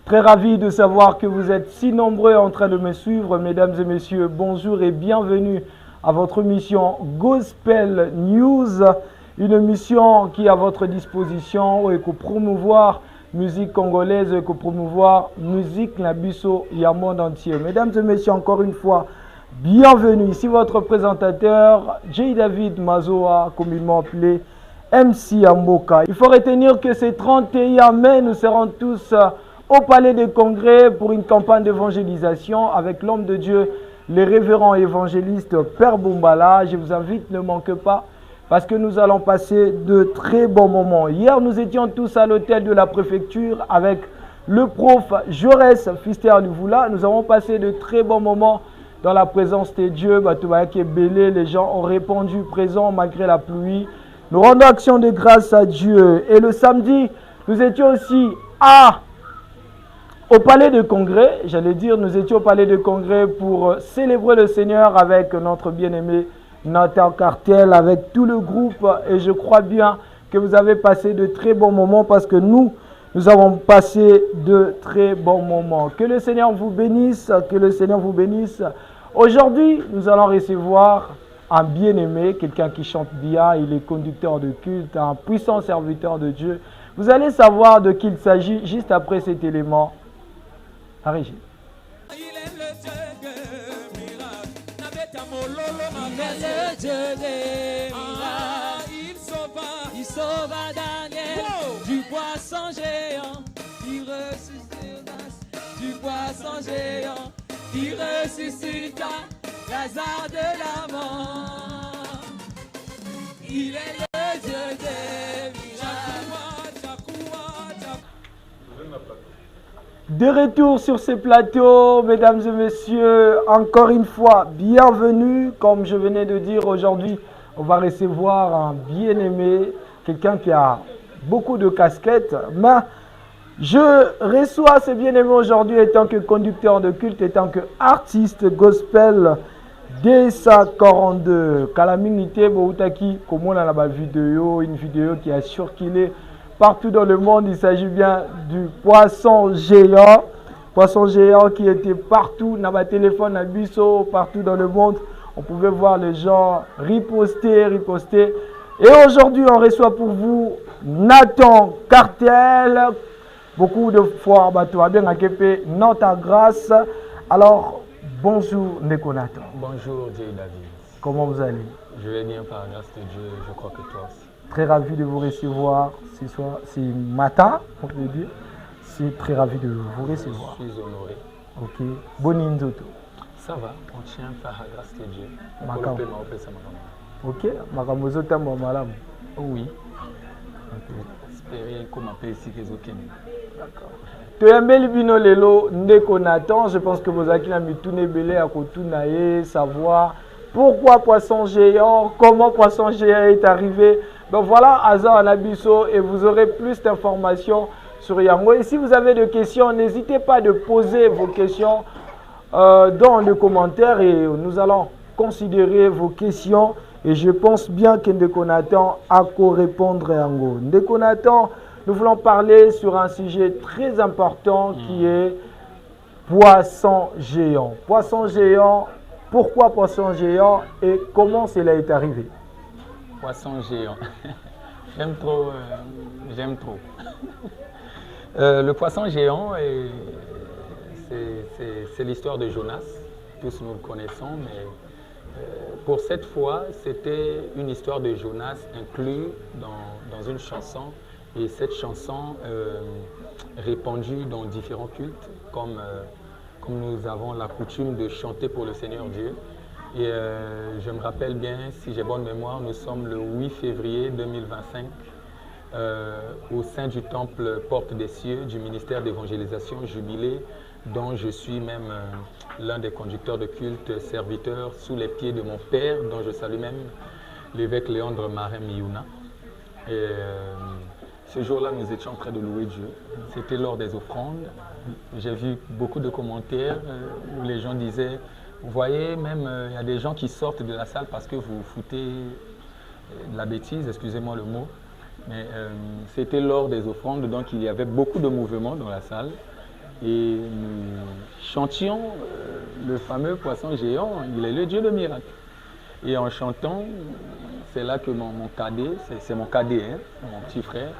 Très ravi de savoir que vous êtes si nombreux en train de me suivre. Mesdames et messieurs, bonjour et bienvenue à votre émission Gospel News. Une émission qui est à votre disposition et pour promouvoir musique congolaise et pour promouvoir musique Nabiso et à monde entier. Mesdames et messieurs, encore une fois, bienvenue. Ici votre présentateur, J. David Mazoa, communément appelé MC Amboka. Il faut retenir que ce 31 mai, nous serons tous au Palais des Congrès pour une campagne d'évangélisation avec l'homme de Dieu, le révérend évangéliste Père Bombala. Je vous invite, ne manquez pas, parce que nous allons passer de très bons moments. Hier, nous étions tous à l'hôtel de la préfecture avec le prof Jaurès Fister Luvula. Nous avons passé de très bons moments dans la présence de Dieu. Les gens ont répondu présents malgré la pluie. Nous rendons action de grâce à Dieu. Et le samedi, nous étions aussi au Palais de Congrès. Nous étions au Palais de Congrès pour célébrer le Seigneur avec notre bien-aimé Nathan Cartel, avec tout le groupe. Et je crois bien que vous avez passé de très bons moments parce que nous avons passé de très bons moments. Que le Seigneur vous bénisse, que le Seigneur vous bénisse. Aujourd'hui, nous allons recevoir un bien-aimé, quelqu'un qui chante bien, il est conducteur de culte, un puissant serviteur de Dieu. Vous allez savoir de qui il s'agit juste après cet élément. À Régie. Il est le Dieu des miracles. Il est le Dieu des miracles. Il sauva Daniel du poisson géant. Il ressuscita du poisson géant. Il ressuscita Lazare de la mort. Il est le Dieu des miracles. De retour sur ce plateau, mesdames et messieurs, encore une fois, bienvenue. Comme je venais de dire, aujourd'hui, on va recevoir un bien-aimé, quelqu'un qui a beaucoup de casquettes. Mais je reçois ce bien-aimé aujourd'hui en tant que conducteur de culte, en tant qu'artiste gospel DSA 42. Calamité Boutaki, comme on a la vidéo, une vidéo qui a circulé partout dans le monde. Il s'agit bien du poisson géant. Poisson géant qui était partout, dans ma téléphone, à Bisso, partout dans le monde. On pouvait voir les gens riposter. Et aujourd'hui, on reçoit pour vous Nathan Cartel. Beaucoup de fois, tu as bien accueilli notre grâce. Alors, bonjour Ndeko Nathan. Bonjour J. David. Comment vous allez? Je vais bien par la grâce de Dieu, je crois que toi aussi. Très ravi de vous recevoir ce soir, ce matin, on peut dire. C'est très ravi de vous recevoir. Je suis honoré. Ok. Bonne Nzoto. Ça va, on tient par la grâce de Dieu. Ok. Makamozo tambo malam. Oui. Espérer qu'on m'appelle ici que Zoken. D'accord. Toyambeli bino lelo Ndeko Nathan, je pense que vous avez mis tout nebelé à Kotunaye, savoir pourquoi poisson géant, comment poisson géant est arrivé. Donc voilà, Azar Anabiso, et vous aurez plus d'informations sur Yango. Et si vous avez des questions, n'hésitez pas de poser vos questions dans les commentaires et nous allons considérer vos questions. Et je pense bien que Ndeko Nathan a quoi répondre à Yango. Ndeko Nathan, nous voulons parler sur un sujet très important qui est poisson géant. Poisson géant, pourquoi poisson géant et comment cela est arrivé? Poisson géant. J'aime trop. Le poisson géant, c'est l'histoire de Jonas. Tous nous le connaissons, mais pour cette fois, c'était une histoire de Jonas inclue dans une chanson. Et cette chanson répandue dans différents cultes, comme nous avons la coutume de chanter pour le Seigneur Dieu. Et je me rappelle bien, si j'ai bonne mémoire, nous sommes le 8 février 2025 au sein du temple Porte des Cieux du ministère d'évangélisation Jubilé, dont je suis même l'un des conducteurs de culte, serviteur sous les pieds de mon père, dont je salue même l'évêque Léandre Marin Miouna. Et ce jour-là, nous étions en train de louer Dieu. C'était lors des offrandes. J'ai vu beaucoup de commentaires où les gens disaient, vous voyez, même il y a des gens qui sortent de la salle parce que vous foutez de la bêtise, excusez-moi le mot. Mais c'était lors des offrandes, donc il y avait beaucoup de mouvements dans la salle. et nous chantions le fameux poisson géant, il est le Dieu de miracle. Et en chantant, c'est là que mon cadet, c'est mon cadet, hein, mon petit frère,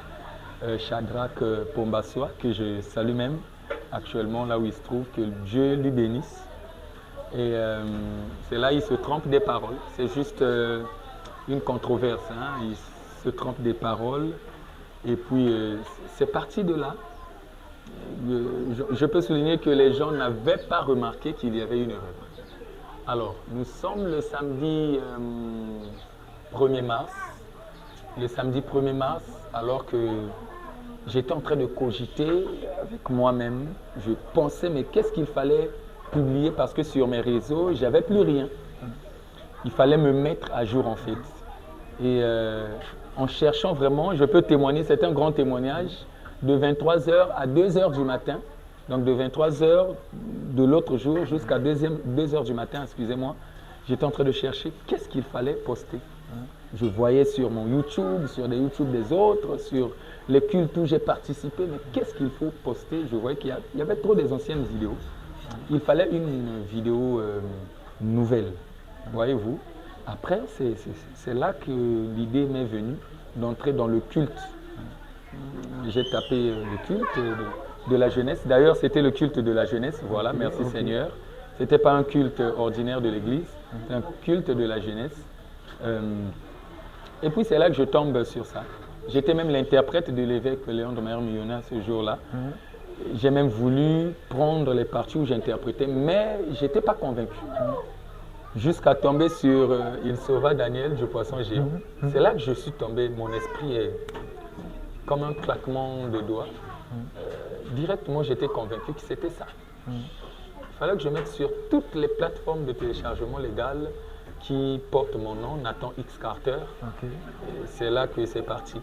Shadrach Pombassoa, que je salue même actuellement là où il se trouve, que Dieu lui bénisse. Et c'est là il se trompe des paroles. C'est juste une controverse, hein. Il se trompe des paroles. Et puis c'est parti de là. Je peux souligner que les gens n'avaient pas remarqué qu'il y avait une erreur. Alors, nous sommes le samedi 1er mars. Le samedi 1er mars, alors que j'étais en train de cogiter avec moi-même, je pensais, mais qu'est-ce qu'il fallait publier parce que sur mes réseaux, j'avais plus rien. Il fallait me mettre à jour en fait. Et en cherchant vraiment, je peux témoigner, c'est un grand témoignage, de 23h à 2h du matin. Donc de 23h de l'autre jour jusqu'à 2h du matin, excusez-moi, j'étais en train de chercher qu'est-ce qu'il fallait poster. Je voyais sur mon YouTube, sur des YouTube des autres, sur les cultes où j'ai participé, mais qu'est-ce qu'il faut poster? Je voyais qu'il y avait trop des anciennes vidéos. Il fallait une vidéo nouvelle, voyez-vous. Après, c'est là que l'idée m'est venue d'entrer dans le culte. J'ai tapé le culte de la jeunesse. D'ailleurs, c'était le culte de la jeunesse. Voilà, merci Seigneur. Ce n'était pas un culte ordinaire de l'Église, c'est un culte de la jeunesse. Et puis, c'est là que je tombe sur ça. J'étais même l'interprète de l'évêque Léon de Mayer-Millonna ce jour-là. J'ai même voulu prendre les parties où j'interprétais, mais je n'étais pas convaincu. Jusqu'à tomber sur Il sauva Daniel du poisson géant. C'est là que je suis tombé, mon esprit est comme un claquement de doigts. Directement, j'étais convaincu que c'était ça. Il fallait que je mette sur toutes les plateformes de téléchargement légal qui portent mon nom, Nathan X Carter. C'est là que c'est parti.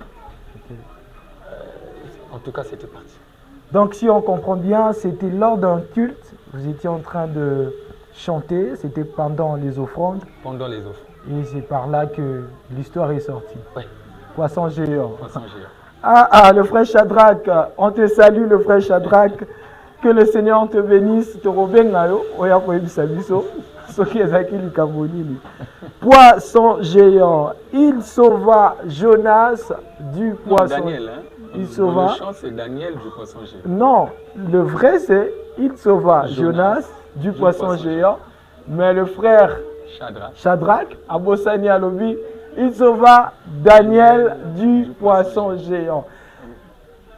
En tout cas, c'était parti. Donc, si on comprend bien, c'était lors d'un culte, vous étiez en train de chanter, c'était pendant les offrandes. Pendant les offrandes. Et c'est par là que l'histoire est sortie. Oui. Poisson géant. Poisson géant. Ah, le frère Shadrach, on te salue, le frère Shadrach. Que le Seigneur te bénisse. Poisson géant. Il sauva Jonas du poisson. Non, Daniel, hein? Il sauva. Le chant, c'est Daniel du poisson géant. Non, le vrai c'est il sauva Jonas du poisson géant. Mais le frère Shadrach, Abosani Alobi, il sauva Daniel du poisson géant.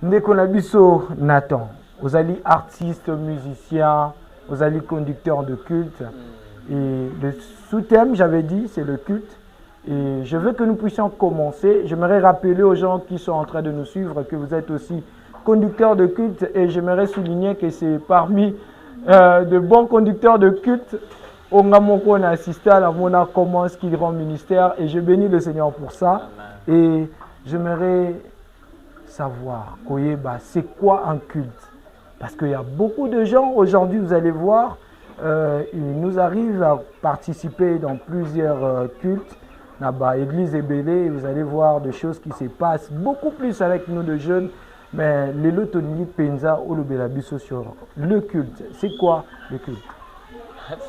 Ndekonabiso Nathan, vous allez artiste, musicien, vous allez conducteur de culte. Et le sous-thème, j'avais dit, c'est le culte. Et je veux que nous puissions commencer. J'aimerais rappeler aux gens qui sont en train de nous suivre que vous êtes aussi conducteur de culte. Et j'aimerais souligner que c'est parmi de bons conducteurs de culte. On a assisté à la Mona comment est-ce qu'il rend ministère. Et je bénis le Seigneur pour ça. Et j'aimerais savoir, c'est quoi un culte? Parce qu'il y a beaucoup de gens, aujourd'hui vous allez voir, il nous arrive à participer dans plusieurs cultes. Église et Bélé, vous allez voir des choses qui se passent beaucoup plus avec nous de jeunes. Mais les Lotoni Penza ou le Belabiso sur le culte. C'est quoi le culte?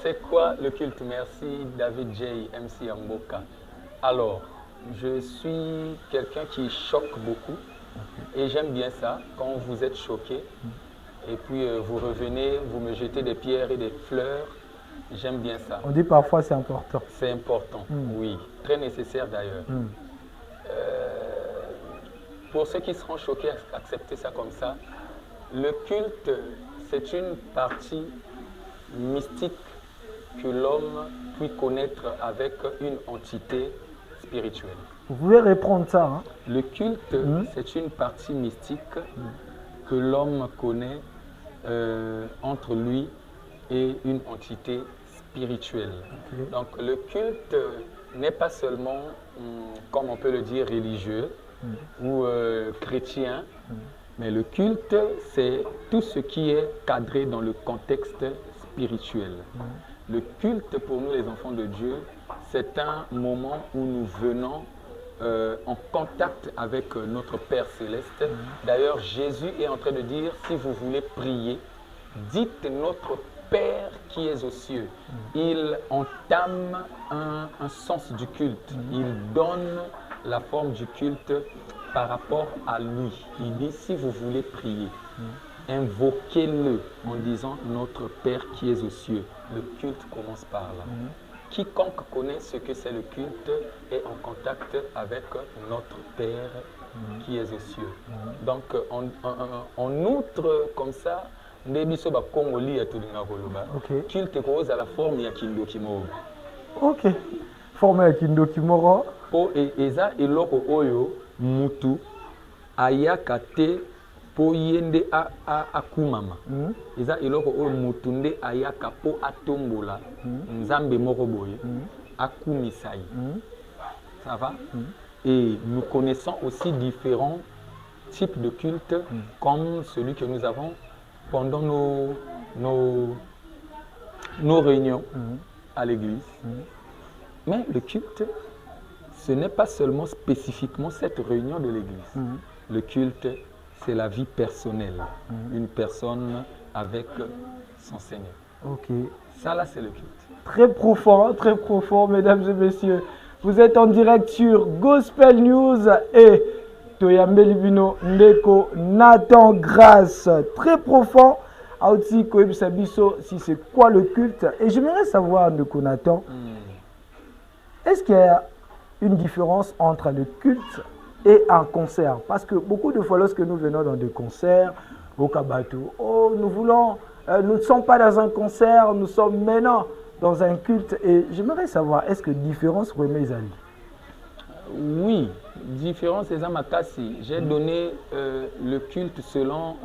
C'est quoi le culte? Merci David J. MC Amboka. Alors, je suis quelqu'un qui choque beaucoup et j'aime bien ça quand vous êtes choqué et puis vous revenez, vous me jetez des pierres et des fleurs. J'aime bien ça. On dit parfois c'est important. C'est important, oui. Très nécessaire d'ailleurs. Pour ceux qui seront choqués, acceptez ça comme ça. Le culte, c'est une partie mystique que l'homme peut connaître avec une entité spirituelle. Vous pouvez répondre ça. Hein? Le culte, c'est une partie mystique que l'homme connaît entre lui et une entité spirituelle. Donc le culte n'est pas seulement, comme on peut le dire, religieux ou chrétien, mais le culte, c'est tout ce qui est cadré dans le contexte spirituel. Le culte, pour nous les enfants de Dieu, c'est un moment où nous venons en contact avec notre Père Céleste. D'ailleurs, Jésus est en train de dire, si vous voulez prier, dites notre Père qui est aux cieux. Il entame un sens du culte. Il donne la forme du culte par rapport à lui. Il dit, si vous voulez prier, invoquez-le en disant notre Père qui est aux cieux. Le culte commence par là. Quiconque connaît ce que c'est le culte est en contact avec notre Père qui est aux cieux. Donc, en outre, comme ça, ndebiso ba Congoli ya tulinga koloba. Culte cause à la forme ya kindoki moro. Ok. Forme ya kindoki moro. Po eza eloko oyo mutu ayaka te po yende akumama. Eza eloko oyo mutu nde ayaka po atombola nzambe moko boye akumisai. Ça va? Et nous connaissons aussi différents types de cultes comme celui que nous avons pendant nos réunions à l'église. Mais le culte, ce n'est pas seulement spécifiquement cette réunion de l'église. Le culte, c'est la vie personnelle. Une personne avec son Seigneur. Ok. Ça là, c'est le culte. Très profond, mesdames et messieurs. Vous êtes en direct sur Gospel News et Toyambe Libino Ndeko Nathan Grâce. Très profond. Aouti Koeb Sabiso, si c'est quoi le culte? Et j'aimerais savoir, Ndeko Nathan, est-ce qu'il y a une différence entre le culte et un concert? Parce que beaucoup de fois, lorsque nous venons dans des concerts, au Kabatou, oh, nous ne sommes pas dans un concert, nous sommes maintenant dans un culte. Et j'aimerais savoir, est-ce que différence remet les amis? Oui, différence c'est Makassi. J'ai donné le culte selon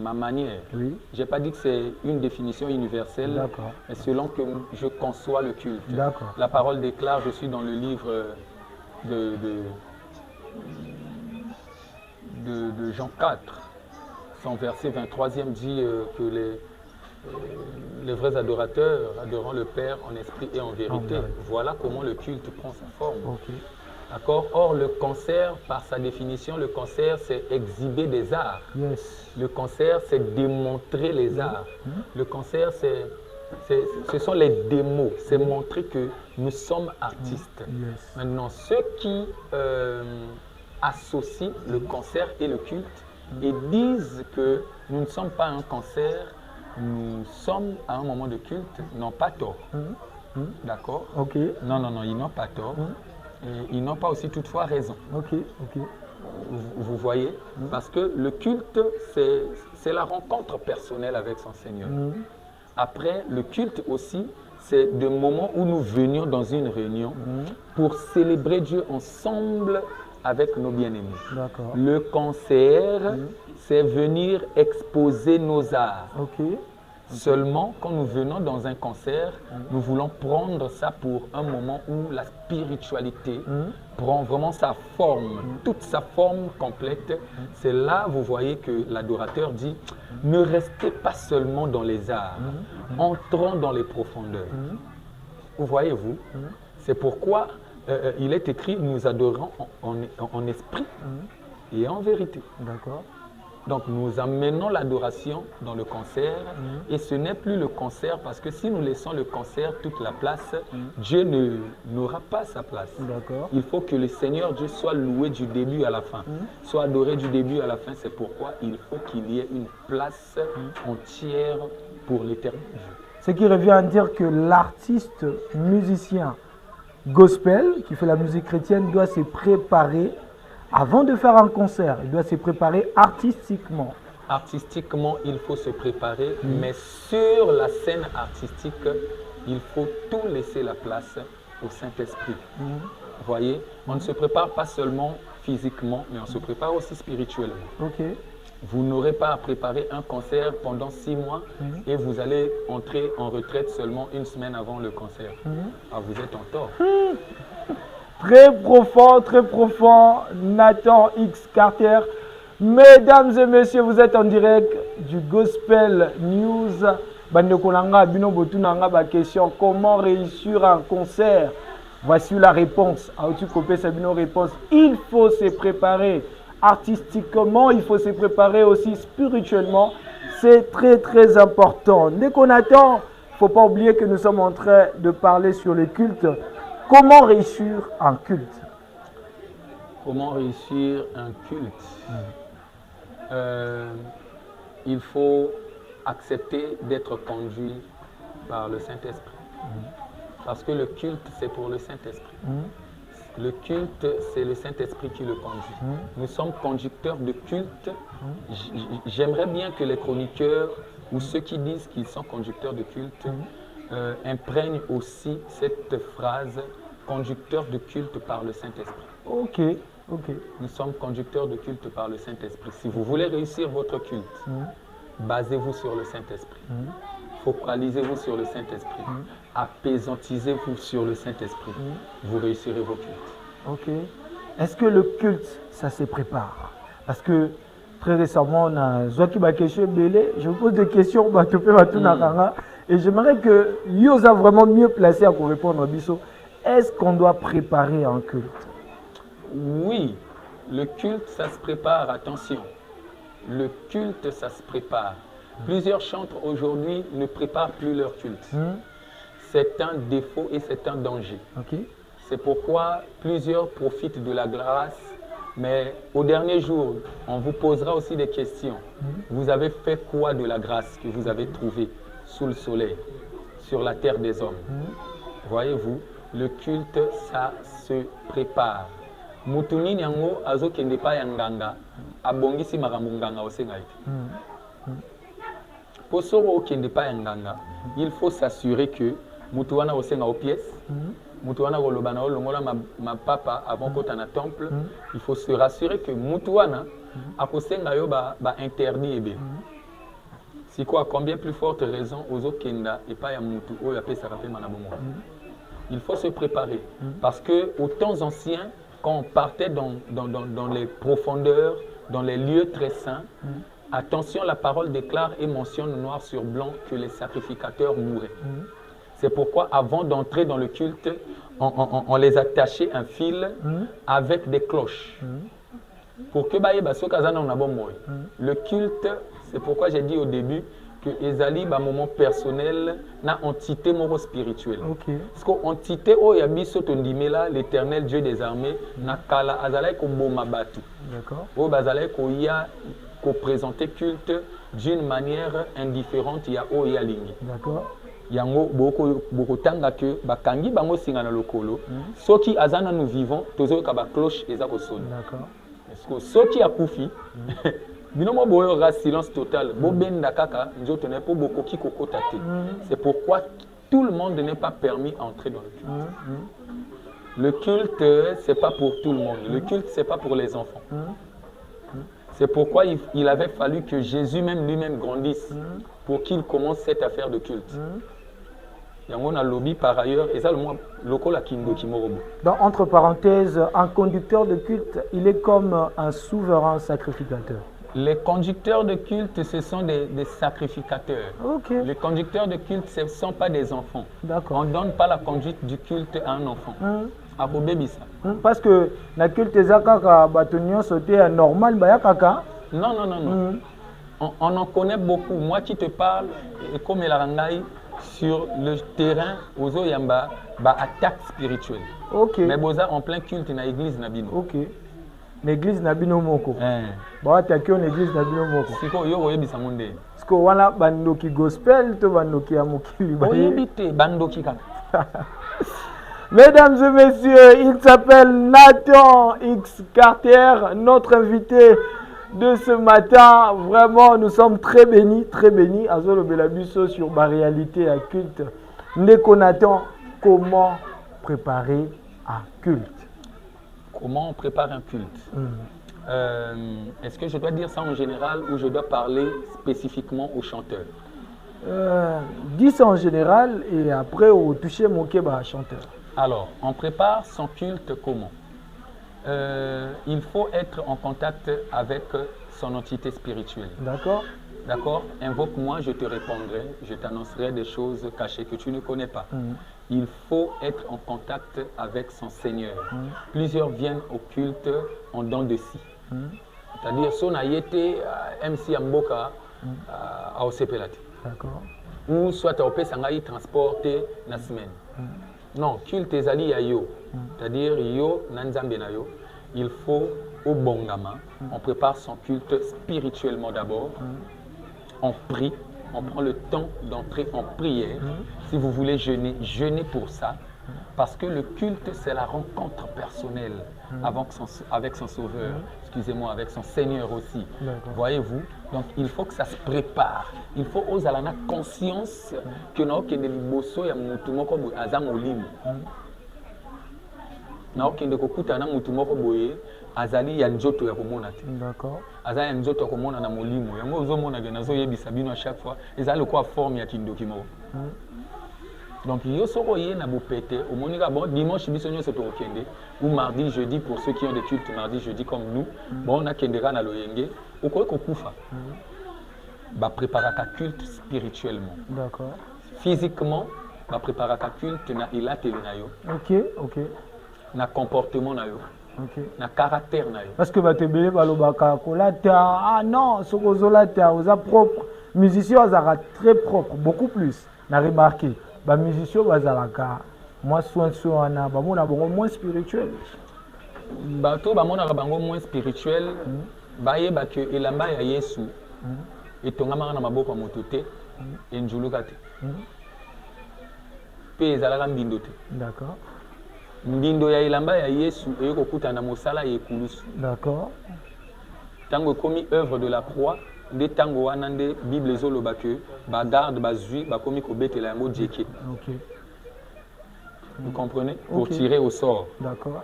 ma manière. Oui. Je n'ai pas dit que c'est une définition universelle, mais selon que je conçois le culte. La parole déclare, je suis dans le livre de Jean 4, son verset 23e dit que les vrais adorateurs adorant le Père en esprit et en vérité. Voilà comment le culte prend sa forme. D'accord. Or, le concert, par sa définition, le concert, c'est exhiber des arts. Le concert, c'est démontrer les arts. Le concert, ce sont les démos. C'est montrer que nous sommes artistes. Maintenant, ceux qui associent le concert et le culte et disent que nous ne sommes pas un concert, nous sommes à un moment de culte, n'ont pas tort. D'accord. Non, ils n'ont pas tort. Et ils n'ont pas aussi toutefois raison. Vous voyez? Parce que le culte, c'est la rencontre personnelle avec son Seigneur. Après, le culte aussi, c'est des moments où nous venions dans une réunion pour célébrer Dieu ensemble avec nos bien-aimés. Le concert, c'est venir exposer nos arts. Seulement, quand nous venons dans un concert, nous voulons prendre ça pour un moment où la spiritualité prend vraiment sa forme, toute sa forme complète. C'est là, vous voyez, que l'adorateur dit, ne restez pas seulement dans les arts, entrons dans les profondeurs. Vous voyez-vous? C'est pourquoi il est écrit, nous adorons en esprit et en vérité. Donc nous amenons l'adoration dans le concert et ce n'est plus le concert parce que si nous laissons le concert toute la place, Dieu n'aura pas sa place. Il faut que le Seigneur Dieu soit loué du début à la fin, soit adoré du début à la fin. C'est pourquoi il faut qu'il y ait une place entière pour l'éternel. Ce qui revient à dire que l'artiste musicien gospel qui fait la musique chrétienne doit se préparer. Avant de faire un concert, il doit se préparer artistiquement. Artistiquement, il faut se préparer, mais sur la scène artistique, il faut tout laisser la place au Saint-Esprit. Vous voyez, on ne se prépare pas seulement physiquement, mais on se prépare aussi spirituellement. Vous n'aurez pas à préparer un concert pendant 6 mois et vous allez entrer en retraite seulement 1 semaine avant le concert. Ah, vous êtes en tort. Très profond, Nathan X Carter. Mesdames et messieurs, vous êtes en direct du Gospel News. Question, comment réussir un concert? Voici la réponse. Il faut se préparer artistiquement, il faut se préparer aussi spirituellement. c'est très très important. Dès qu'on attend, il ne faut pas oublier que nous sommes en train de parler sur le culte. Comment réussir un culte? Comment réussir un culte? Il faut accepter d'être conduit par le Saint-Esprit. Parce que le culte, c'est pour le Saint-Esprit. Le culte, c'est le Saint-Esprit qui le conduit. Nous sommes conducteurs de culte. J'aimerais bien que les chroniqueurs ou ceux qui disent qu'ils sont conducteurs de culte imprègnent aussi cette phrase « conducteur de culte par le Saint-Esprit ». Ok, ok. Nous sommes conducteurs de culte par le Saint-Esprit. Si vous voulez réussir votre culte, basez-vous sur le Saint-Esprit. Focalisez-vous sur le Saint-Esprit. Apaisantisez-vous sur le Saint-Esprit. Vous réussirez vos cultes. Ok. Est-ce que le culte, ça se prépare? Parce que très récemment, on a Zoaki Bakeshe Belé. Je vous pose des questions, et j'aimerais que Yosa vraiment mieux placé à vous répondre à Bisso. Est-ce qu'on doit préparer un culte? Oui, le culte, ça se prépare, attention. Le culte, ça se prépare. Plusieurs chantres aujourd'hui ne préparent plus leur culte. C'est un défaut et c'est un danger. Okay. C'est pourquoi plusieurs profitent de la grâce, mais au dernier jour, on vous posera aussi des questions. Vous avez fait quoi de la grâce que vous avez trouvée sous le soleil, sur la terre des hommes? Voyez-vous, le culte, ça se prépare. Mutuni nyango azo kende pa yanganga abongisi makambo nganga osengaite. Pour soro kende pa yanganga, il faut s'assurer que mutuana osenga aux pièces, mutuana golobana olongola ma papa avant kota na temple, il faut se rassurer que mutuana akosenga yo ba interdit ebe. Si quoi, combien plus forte raison aux okenda et pas ya mutu o ya pesa rape manabomo. Il faut se préparer parce que aux temps anciens, quand on partait dans les profondeurs, dans les lieux très saints, attention, la parole déclare et mentionne noir sur blanc que les sacrificateurs mouraient. C'est pourquoi avant d'entrer dans le culte, on les attachait un fil avec des cloches. Pour que le culte, c'est pourquoi j'ai dit au début que Ezali, un moment personnel, n'a entité moro spirituelle. Parce que entité o yabiso tondimela l'Éternel Dieu des armées na kala azalai ko boma batu. D'accord. O bazalai ko ya ko présenter culte d'une manière indifférente ya o ya lingi. D'accord. Yango boko tanga que bakangi bango singana lokolo. Soki azana nous vivons tozo ka ba cloche eza ko sonner. D'accord. Parce que soki akufi binomo boyo ra silence total. Bobenda kaka njoto ne po boko ki kokota te. C'est pourquoi tout le monde n'est pas permis d'entrer dans le culte. Le culte, c'est pas pour tout le monde. Le culte, c'est pas pour les enfants. C'est pourquoi il avait fallu que Jésus même lui-même grandisse pour qu'il commence cette affaire de culte. On a lobby par ailleurs, et ça le moins local à Kingo Kimorobo. Donc, entre parenthèses, un conducteur de culte, il est comme un souverain sacrificateur. Les conducteurs de culte, ce sont des sacrificateurs. Okay. Les conducteurs de culte, ce ne sont pas des enfants. D'accord. On ne donne pas la conduite du culte à un enfant. Parce que le culte est normal. Non, non, non, non. On en connaît beaucoup. Moi qui te parle, et comme el Arangaï, sur le terrain, aux Oyamba, attaque spirituelle. Ok. Mais boza en plein culte dans l'église Nabino. Ok. L'église Nabino Moko. Bah, attaquer l'église Nabino Moko. C'est quoi, yo oyebi sa monde. Parce que voilà, bandoki gospel, to bandoki amokili. Oyebi te bandoki kaka. Mesdames et messieurs, il s'appelle Nathan X Carter, notre invité de ce matin. Vraiment, nous sommes très bénis, très bénis. Azolo Belabuso sur ma réalité à culte. Ndeko Nathan, comment préparer un culte? Comment on prépare un culte? Est-ce que je dois dire ça en général ou je dois parler spécifiquement aux chanteurs? Dis ça en général et après on touche mon keba chanteur. Alors, on prépare son culte comment? Il faut être en contact avec son entité spirituelle. D'accord? D'accord? Invoque-moi, je te répondrai, je t'annoncerai des choses cachées que tu ne connais pas. Il faut être en contact avec son Seigneur. Plusieurs viennent au culte en dents de scie. C'est-à-dire, son ayete MC Amboka, à osepela te. D'accord. Ou soit opesa ngai transporter na semaine. Non, culte ezali ya yo. C'est-à-dire yo na nzambe na yo, il faut au bongama, on prépare son culte spirituellement d'abord. On prie, on prend le temps d'entrer en prière. Si vous voulez jeûner, jeûnez pour ça. Parce que le culte, c'est la rencontre personnelle avec son Sauveur, excusez-moi, avec son Seigneur aussi. Voyez-vous? Donc, il faut que ça se prépare. Il faut oser la conscience que nous avons des liboso ya mutu moko boye aza molimo. Na okende kokuta na mutu moko boye azali ya nzoto ya komona te. D'accord. Azali ya nzoto ya komona na molimo. Yango ozomona ke nazo yebisa bino à chaque fois ezali quoi forme ya kindoki moko. Donc, yo soko yé na bopete, au monika bon dimanche biso nyonso to okende ou mardi jeudi pour ceux qui ont des cultes mardi jeudi comme nous. Bon on a kendera na loyenge, okoye kokufa. Ba préparer ta culte spirituellement. D'accord. Physiquement, ba préparer ta culte na ilateli na yo. OK. Na comportement na yo. OK. Na caractère na yo. Parce que batebele balobaka kolata, ah non, soko zolata oza propre. Musicien azara très propre, beaucoup plus. Na remarqué. Ba musicien bazalaka moi soin wana ba mona bongo moins spirituel. Bato ba mona bango moins spirituel, ba yeba que elamba ya Yesu etongama na maboko ya moto te enjuluka te. Pe ezalaka mbindo te. D'accord. Mbindo ya elamba ya Yesu eyoko kutana mosala ya ekulusu. D'accord. Tango komi œuvre de la croix, nde tango wana nde Bible ezoloba que ba garde bazui ba komi kobetela yango djeke. OK. Vous comprenez? Pour tirer au sort. D'accord.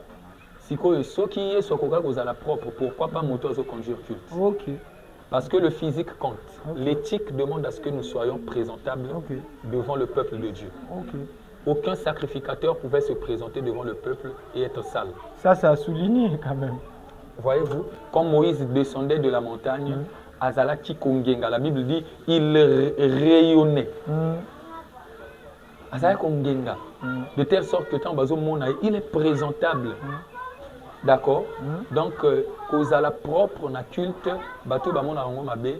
Sikoyo soki Yesu akoka kozala propre, pourquoi pas moto azo conduire culte? OK. Parce que le physique compte. L'éthique demande à ce que nous soyons présentables devant le peuple de Dieu. OK. Aucun sacrificateur pouvait se présenter devant le peuple et être sale. Ça a souligné quand même. Voyez-vous, quand Moïse descendait de la montagne, Azala Kikongenga, la Bible dit, il rayonnait. Azala Kongenga, de telle sorte que tant Bazo Mona, il est présentable. D'accord? Donc, Kozala propre na culte, Bato Bamona Rango Mabe,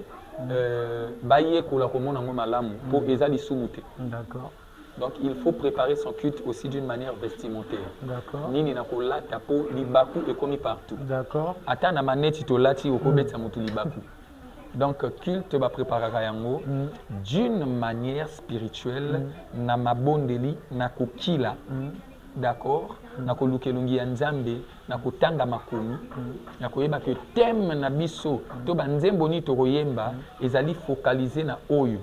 Baye Kola Komona Rango Malamu, pour Ezali Sumute. D'accord. Donc, il faut préparer son culte aussi d'une manière vestimentaire. D'accord. Nini na kolata po libaku est commis partout. D'accord. Ata na maneti to lati okobetsa mutu libaku. Donc, culte va préparer yango d'une manière spirituelle na mabondeli na kokila. D'accord? Na kolukelungi ya nzambe na kotanga makomi na koyeba que thème na biso to banzembo ni to koyemba ezali focaliser na oyo.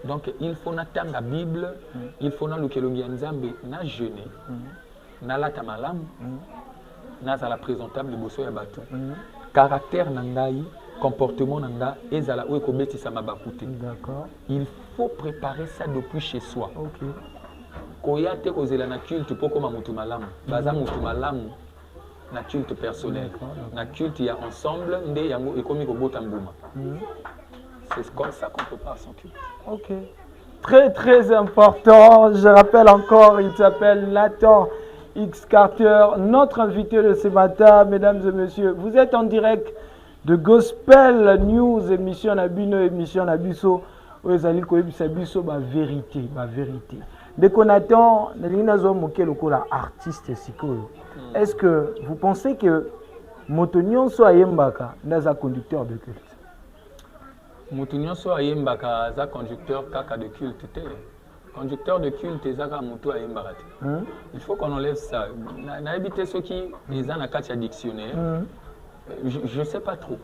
Donc, il faut n'attendre la Bible, il faut n'alukelongi nzambe na jeûner, na lata malam, na zala présentable boso ya bato. Caractère nangai, comportement nanga, ezala ou ekobeti sa mabakute. D'accord. Il faut préparer ça depuis chez soi. OK. Koya te kozela na culte poko ma mutu malamu, baza mutu malamu na culte personnel. Na culte ya ensemble nde yango ekomi kobota mbuma. C'est comme ça qu'on prépare son culte. OK. Très, très important. Je rappelle encore, il s'appelle Nathan X Carter, notre invité de ce matin, mesdames et messieurs. Vous êtes en direct de Gospel News, émission Nabino, émission Nabiso. Ezali koyebisa biso ba vérité, ba vérité. Dès qu'on attend, artiste sikoyo. Est-ce que vous pensez que Motonyon soit yembaka naza conducteur de culte? Motonyon soit yembaka za conducteur kaka de culte te. Conducteur de culte ezaka moto ayembaka te. Il faut qu'on enlève ça. Na éviter ceux qui les en a katia dictionnaire. Je sais pas trop.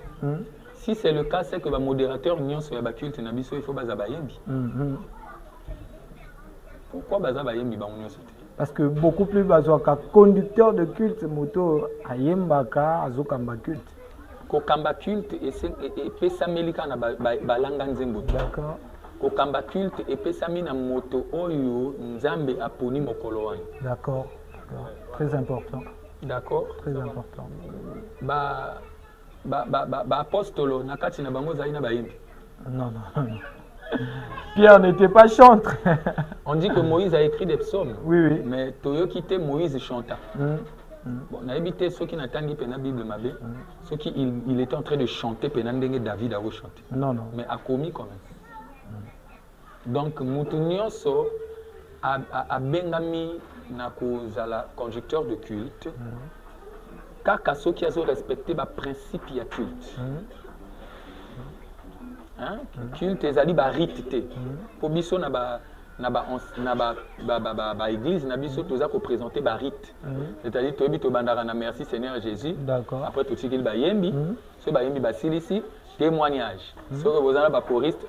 Si c'est le cas, c'est que le modérateur n'y soit ba culte na biso il faut baza bayembi. Pourquoi baza bayembi ba onyo sote? Parce que beaucoup plus bazoka conducteur de culte moto ayembaka azokamba culte. Kokamba culte et pesa melika na balanga nzembo. D'accord. Kokamba culte et pesa mina moto oyo nzambe aponi mokolo wana. D'accord. Très important. D'accord. Très important. Apostolo na kati na bango zali na bayembi. Non. Pierre n'était pas chantre. On dit que Moïse a écrit des psaumes. Oui. Mais Toyo quitté Moïse chanta. Bon, n'habité ceux qui n'attendent pas la Bible mabe, ceux qui il était en train de chanter pendant David a chanté. Non, non. Mais a commis quand même. Donc Moutounioso a bengami na kozala conducteur de culte. Kaka ceux qui ont respecté ba principe ya culte. Hein? Culte ezali ba rite. Pour biso na ba église na biso toza ko présenter ba rite. C'est-à-dire toyebi to bandara na merci Seigneur Jésus. D'accord. Après tout ce qu'il ba yembi, ce ba yembi ba silisi témoignage. Ceux qui vous avez ba choriste,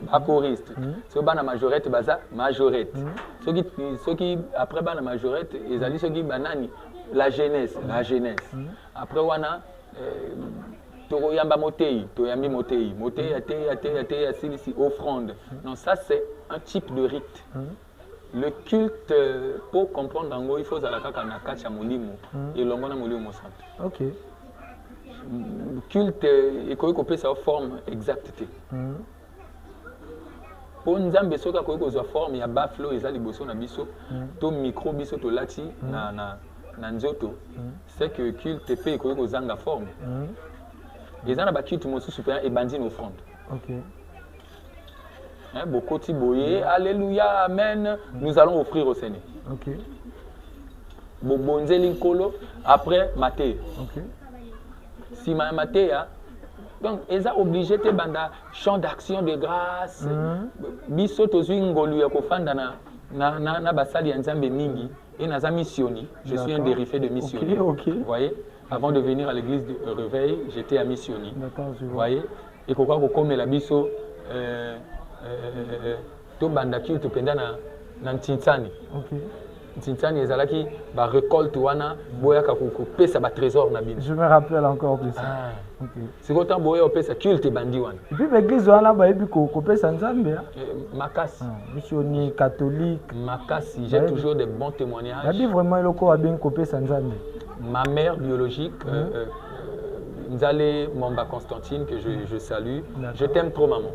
ceux qui na majorette baza majorette. Ceux qui après ba na majorette ezali ceux qui banani la jeunesse. Après wana toyamba motei, toyambi motei ate silisi offrande. Non, ça c'est un type de rite. Le culte, pour comprendre il faut que na kacha molimo et longona molimo santo. OK. Culte et koyi kopé sa forme exacte. Pour nzambe soka koyi kozwa forme ya baflo eza liboso na biso to micro biso to lati na nzoto. C'est que culte pe koyi kozanga forme. Ils ont culte mosusu super et bandit offrande. OK. Hein, Bokoti boye, alléluia, amen. Nous allons offrir au Seigneur. OK. Bobonze linkolo après maté. OK. Si maté donc ils ont obligé te banda chant d'action de grâce. Biso tozui ngolu ya kofanda na basali ya nzambe mingi et naza missioni. Je suis un dérivé de missioni. OK. Vous voyez? Avant de venir à l'église de Réveil, j'étais à Missioni. D'accord, je vois. Vous voyez? Et pourquoi comme la biso to banda ki to penda na Ntintsani. OK. Ntintsani ezalaki ba récolte wana boya ka ko pesa ba trésor na bino. Je me rappelle encore de ça. OK. C'est autant boya o pesa culte bandi wana. Et puis l'église wana ba ebi ko pesa nzambe. Makasi. Missionnaire catholique. Makasi, j'ai toujours des bons témoignages. La Bible vraiment loko a bien ko pesa nzambe. Ma mère biologique, Nzale Momba Constantine, que je salue. Je t'aime trop, maman.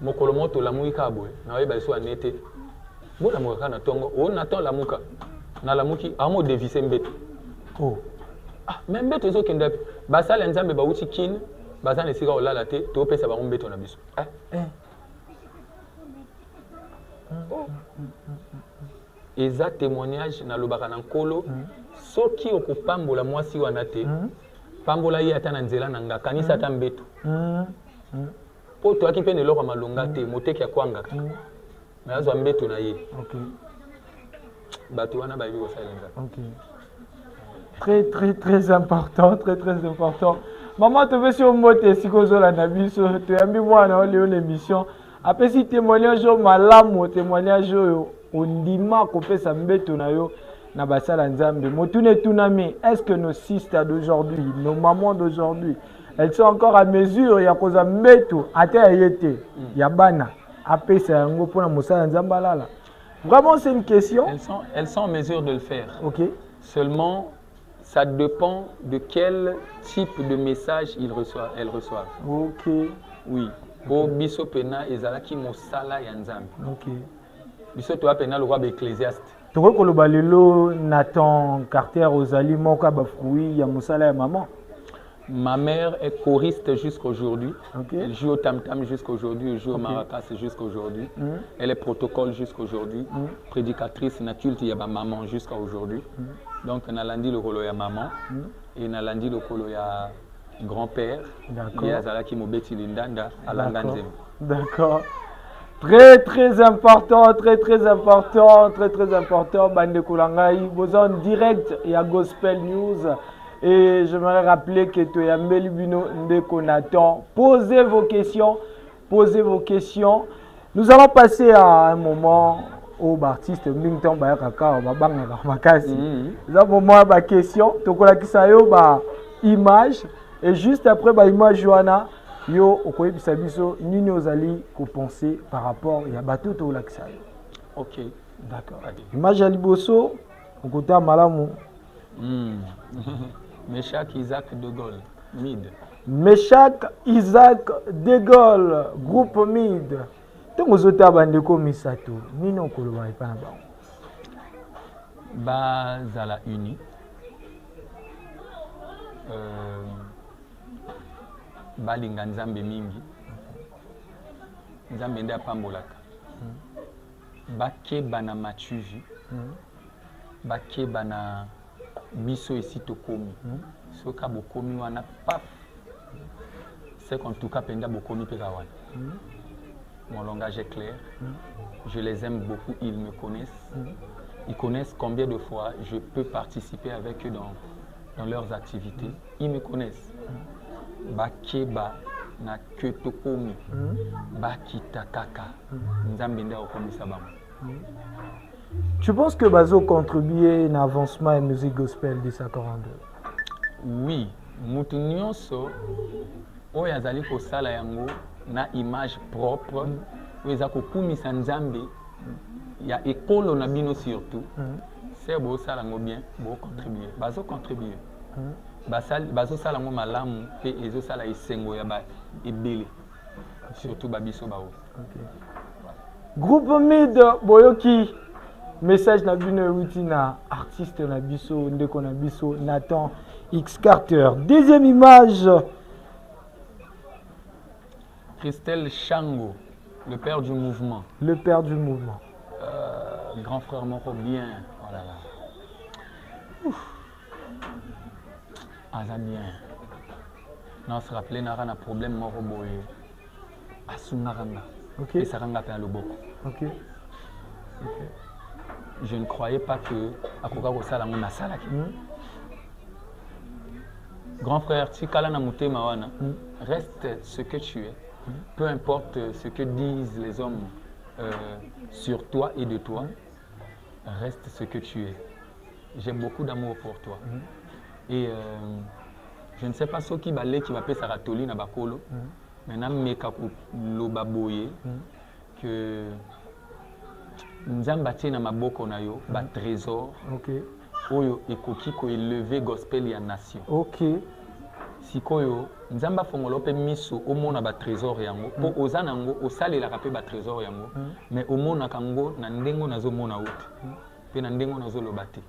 Mokolomoto la mouika aboye. Na yeba so anete. Bo la mouika na tongo. O naton la mouka. Na la mouki amo devise mbeto. Oh. Ah, mais mbeto zo kende. Basala nzambe ba uti kin, bazana esika olala te, to pesa ba mbeto na biso. Eza témoignage na lobaka na nkolo soki okopambola mwasi wana te pambola ye ata na nzela na nga kanisa ata mbeto po toyaki mpe na eloko ya malonga te moteki akwangaka me azwa mbeto na ye. Bato wana bayebi kosala nzambe. Très important, très important. Maman te veut sur mote sikozola na biso toyambi mwana oleo l'émission apesi témoignage malamu témoignage ondima kopesa mbeto na yo na basala nzambe motune tunami. Est-ce que nos sisters d'aujourd'hui, nos mamans d'aujourd'hui, elles sont encore à mesure ya koza mbeto ata yete ya bana apesa yango pona mosala nzambe alala? Vraiment c'est une question. Elles sont en mesure de le faire. OK. Seulement ça dépend de quel type de message elles reçoivent. OK. Oui. Pour biso pena ezalaki mosala ya nzambe. OK. Biso to apena le roi d'Ecclésiaste. Toko koloba lelo Nathan Carter ozali moka ba fruit ya mosala ya maman. Ma mère est choriste jusqu'aujourd'hui. Okay. Elle joue au tam-tam jusqu'aujourd'hui, elle joue au maracas jusqu'aujourd'hui. Elle est protocole jusqu'aujourd'hui. Prédicatrice na culte ya ba maman jusqu'à aujourd'hui. Donc nalandi le kolo ya maman et nalandi le kolo ya grand-père. D'accord. Et azalaki mobeti lindanda alanda nzembo. D'accord. Très important, très important. Bande Koulangaï, vous en direct et à Gospel News. Et je me rappelle que tu es Melibino Ndeko Nathan. Posez vos questions. Nous allons passer à un moment où l'artiste Mington Bayakaka va banger Makasi. Nous avons un moment de question. Tu as une image. Et juste après l'image, Johanna. Yo okoye bisabiso nini ozali ko penser par rapport ya bato to lakisa. OK, d'accord. Image ya liboso okota malamu. Meshach Isaac de Gaulle, Mid. Meshach Isaac de Gaulle, groupe Mid. Tongo zota bandeko misato, nini okoloba epana bango. bazala uni balinga nzambe mingi nzambe nde apambolaka bakeba na matuvi bakeba na biso esi tokomi soka bokomi wana paf c'est qu'en tout cas penda bokomi pe kawana. Mon langage est clair, je les aime beaucoup, ils me connaissent, ils connaissent combien de fois je peux participer avec eux dans leurs activités, ils me connaissent. Bakeba na ketokomi bakita kaka nzambe nde akomisa bango. Tu penses que Bazo contribuer à l'avancement de la musique gospel de 142? Oui, mutu nyonso oyo azali kosala yango na image propre oyo eza kokumisa nzambe ya ekolo na bino surtout se bosala yango bien bocontribuer bazocontribuer bazosala yango malamu mpe ezosala esengo ya ebele surtout babiso bao. Groupe Mid boyoki message na bino euti na artiste na biso ndeko na biso Nathan X Carter. Deuxième image, Christelle Chango, le père du mouvement. Le père du mouvement. Grand frère moko bien. Oh là là. Aza bien. Non, se rappeler nara na problème moko boye. Asunaranga. Ok. Et saranga pe loboko. Ok. Je ne croyais pas que akoka ko sala ngona sala ki. Grand frère, tikala na mutema wana. Reste ce que tu es. Peu importe ce que disent les hommes sur toi et de toi, reste ce que tu es. J'ai beaucoup d'amour pour toi. Et je ne sais pas ce qui va faire Saratoli na bakolo. Maintenant, mekaku lobaboye que nzamba tina maboko na yo ba trésor. Ok. Oyo ekoki ko élever gospel ya nation. Ok. Sikoyo nzamba fongolo pe miso omona ba trésor yango po ozana ngo osalela pe ba trésor yango mais omona kango na ndengo nazomona uti pe na ndengo nazoloba te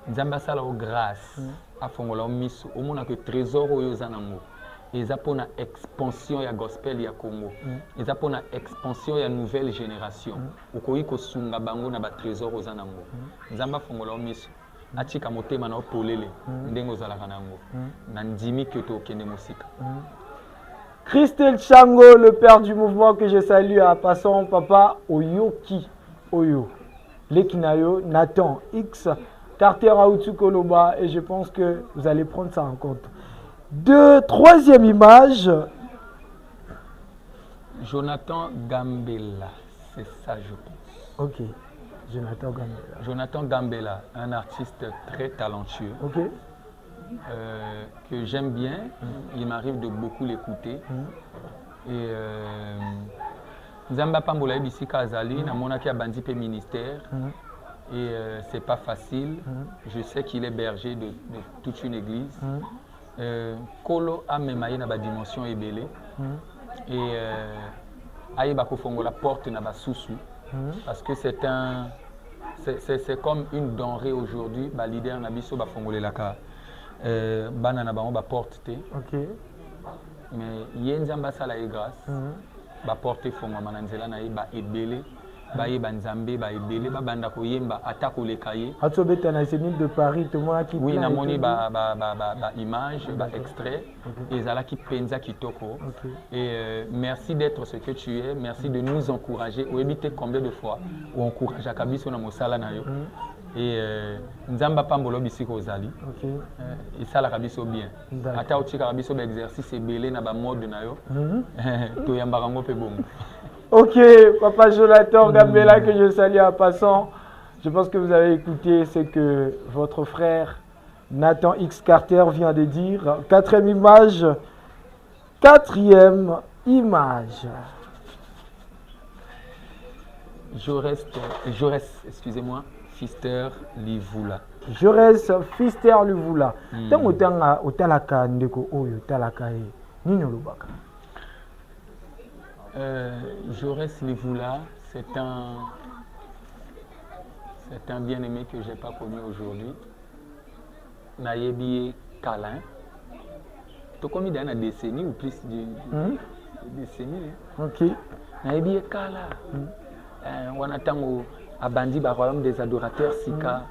nzamba sala o grâce afongola miso omona que trésor oyo ozana ngo eza pona expansion ya gospel ya Congo eza pona expansion ya nouvelle génération okoyi ko sunga bango na ba trésor ozana ngo nzamba fongola miso atika motema na opolele ndengo zalaka nango na ndimi que to kende mosika. Christelle Chango, le père du mouvement que je salue à passant papa Oyoki Oyo Lekinayo Nathan X Carter Aoutu Koloba et je pense que vous allez prendre ça en compte. Troisième image, Jonathan Gambela, c'est ça je pense. Ok. Jonathan Gambela. Jonathan Gambela, un artiste très talentueux, que j'aime bien. Il m'arrive de beaucoup l'écouter. Et Nzamba Pambola Bisika Azali, na monaki a bandi pe ministère. Et c'est pas facile. Je sais qu'il est berger de toute une église. Kolo a memaye na ba dimension ebele. Et aye ba kofongola porte na ba susu. Parce que c'est comme une denrée aujourd'hui, bah leader na biso ba fongole la ka bana na bango ba porte te. OK. Mais yenzamba sala e grâce. Ba porte fonga mananzela na ba ebele, ba ye banzambe ba ebele ba banda ko yemba atako le kaye. Atobeta na Zénith de Paris tout moi qui oui na moni ba image, ba extrait et zala ki penza kitoko. Et merci d'être ce que tu es, merci de nous encourager. Ou éviter combien de fois ou encourage à kabiso na mosala na yo. Et nzamba pambolo bisiko ozali. Et ça la kabiso bien. Ata otika kabiso ba exercice ebele na ba mode na yo. To yambaka ngo pe bongo. Ok, papa Jonathan Gambela que je salue en passant. Je pense que vous avez écouté ce que votre frère Nathan X Carter vient de dire. Quatrième image. Je reste, excusez-moi, Fister Livula. Je reste Fister Livula. Tant otanga otalaka ndeko oyo talaka e nini olobaka? Jaurès Livula, C'est un bien-aimé que je n'ai pas connu aujourd'hui. Nayebi Kalin. Tu as combien d'années, décennies ou plus de décennies? Ok. Nayebi Kala. On attend à Bandi, au royaume des adorateurs Sika.